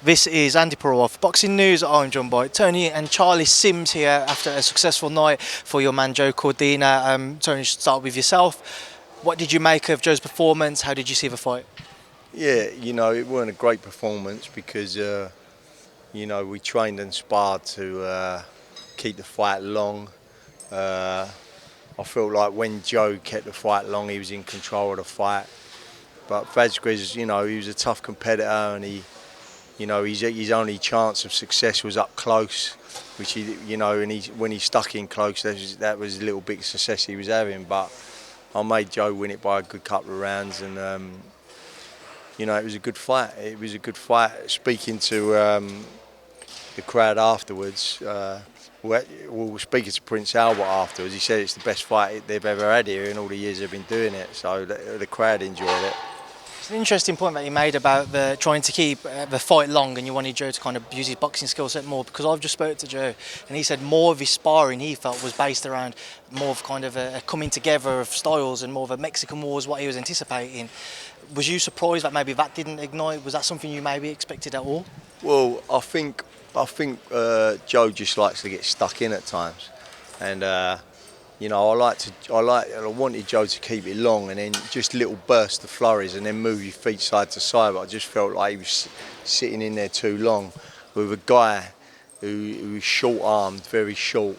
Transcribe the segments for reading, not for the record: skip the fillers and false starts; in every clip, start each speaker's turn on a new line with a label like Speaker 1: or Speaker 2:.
Speaker 1: This is Andy Perot for Boxing News. I'm joined by Tony and Charlie Sims here after a successful night for your man Joe Cordina. Tony, should start with yourself. What did you make of Joe's performance? How did you see the fight?
Speaker 2: Yeah, it weren't a great performance because, we trained and sparred to keep the fight long. I felt like when Joe kept the fight long, he was in control of the fight. But Vazquez, he was a tough competitor, and his only chance of success was up close, which when he stuck in close, that was a little bit of success he was having. But I made Joe win it by a good couple of rounds, and it was a good fight. It was a good fight. Speaking to the crowd afterwards, speaking to Prince Albert afterwards, he said it's the best fight they've ever had here in all the years they've been doing it. So the crowd enjoyed it.
Speaker 1: It's an interesting point that you made about the trying to keep the fight long, and you wanted Joe to kind of use his boxing skill set more. Because I've just spoke to Joe, and he said more of his sparring he felt was based around more of kind of a coming together of styles and more of a Mexican war is what he was anticipating. Was you surprised that maybe that didn't ignite? Was that something you maybe expected at all?
Speaker 2: Well, I think Joe just likes to get stuck in at times, and I wanted Joe to keep it long and then just little bursts of flurries and then move your feet side to side. But I just felt like he was sitting in there too long with a guy who was short-armed, very short,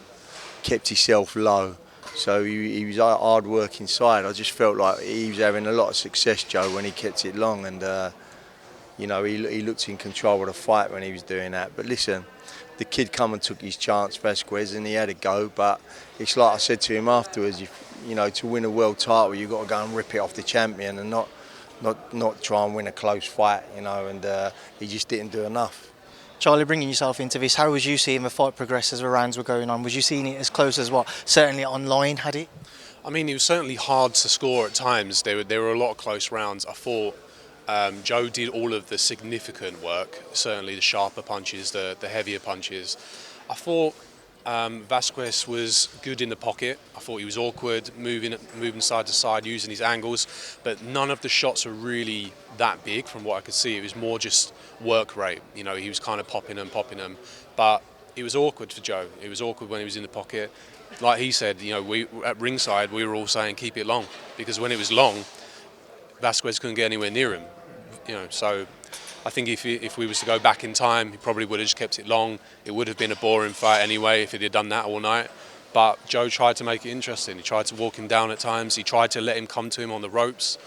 Speaker 2: kept himself low. So he was hard work inside. I just felt like he was having a lot of success, Joe, when he kept it long, and he looked in control of the fight when he was doing that. But listen, the kid come and took his chance, Vazquez, and he had a go. But it's like I said to him afterwards, to win a world title, you've got to go and rip it off the champion and not try and win a close fight, and he just didn't do enough.
Speaker 1: Charlie, bringing yourself into this, how was you seeing the fight progress as the rounds were going on? Was you seeing it as close as what certainly online had it?
Speaker 3: I mean, it was certainly hard to score at times. There were a lot of close rounds. I thought Joe did all of the significant work, certainly the sharper punches, the heavier punches. I thought Vazquez was good in the pocket. I thought he was awkward, moving side to side, using his angles, but none of the shots were really that big from what I could see. It was more just work rate. He was kind of popping them, but it was awkward for Joe. It was awkward when he was in the pocket. Like he said, we at ringside we were all saying keep it long, because when it was long, Vazquez couldn't get anywhere near him. So I think if we was to go back in time, he probably would have just kept it long. It would have been a boring fight anyway if he'd have done that all night. But Joe tried to make it interesting. He tried to walk him down at times. He tried to let him come to him on the ropes.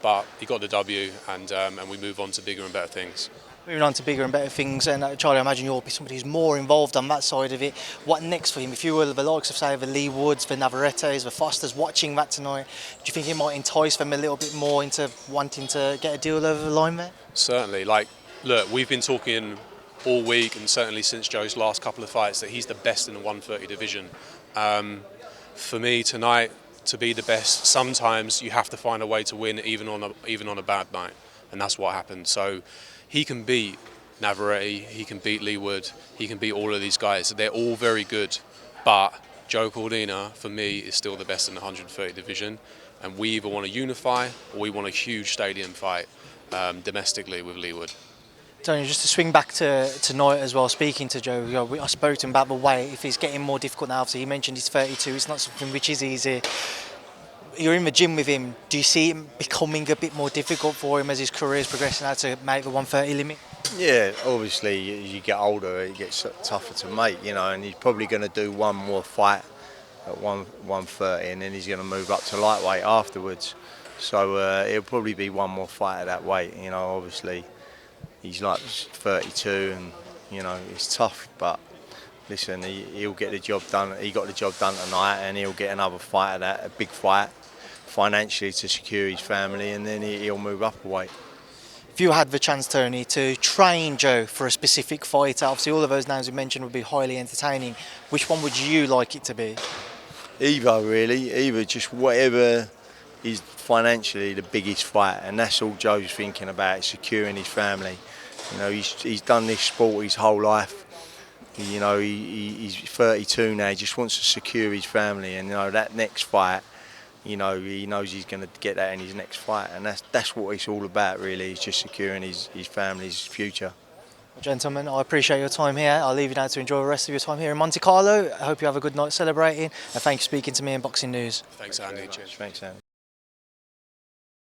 Speaker 3: But he got the W, and we move on to bigger and better things.
Speaker 1: Moving on to bigger and better things, and Charlie, I imagine you'll be somebody who's more involved on that side of it. What next for him? If you were the likes of, say, the Lee Woods, the Navarretes, the Fosters watching that tonight, do you think it might entice them a little bit more into wanting to get a deal over the line there?
Speaker 3: Certainly. Look, we've been talking all week, and certainly since Joe's last couple of fights, that he's the best in the 130 division. For me tonight, to be the best, sometimes you have to find a way to win even on a bad night, and that's what happened. So he can beat Navarrete, he can beat Lee Wood, he can beat all of these guys. They're all very good, but Joe Cordina, for me, is still the best in the 130 division, and we either want to unify or we want a huge stadium fight domestically with Lee Wood.
Speaker 1: Tony, just to swing back to tonight as well, speaking to Joe, I spoke to him about the weight. If it's getting more difficult now, obviously he mentioned he's 32, it's not something which is easy. You're in the gym with him, do you see it becoming a bit more difficult for him as his career is progressing now to make the 130 limit?
Speaker 2: Yeah, obviously as you get older it gets tougher to make, and he's probably going to do one more fight at 130 and then he's going to move up to lightweight afterwards. So it'll probably be one more fight at that weight, obviously. He's like 32 and, it's tough, but listen, he'll get the job done. He got the job done tonight and he'll get another fight at that, a big fight, financially to secure his family, and then he'll move up a weight.
Speaker 1: If you had the chance, Tony, to train Joe for a specific fight, obviously all of those names we mentioned would be highly entertaining. Which one would you like it to be?
Speaker 2: Either just whatever is financially the biggest fight, and that's all Joe's thinking about, securing his family. He's done this sport his whole life. He's 32 now. He just wants to secure his family, and that next fight, he knows he's going to get that in his next fight, and that's what it's all about really. Is just securing his family's future.
Speaker 1: Gentlemen, I appreciate your time here. I'll leave you now to enjoy the rest of your time here in Monte Carlo. I hope you have a good night celebrating, and thank you for speaking to me in Boxing News.
Speaker 3: Thanks, Andy. Cheers.
Speaker 2: Thanks, Andy.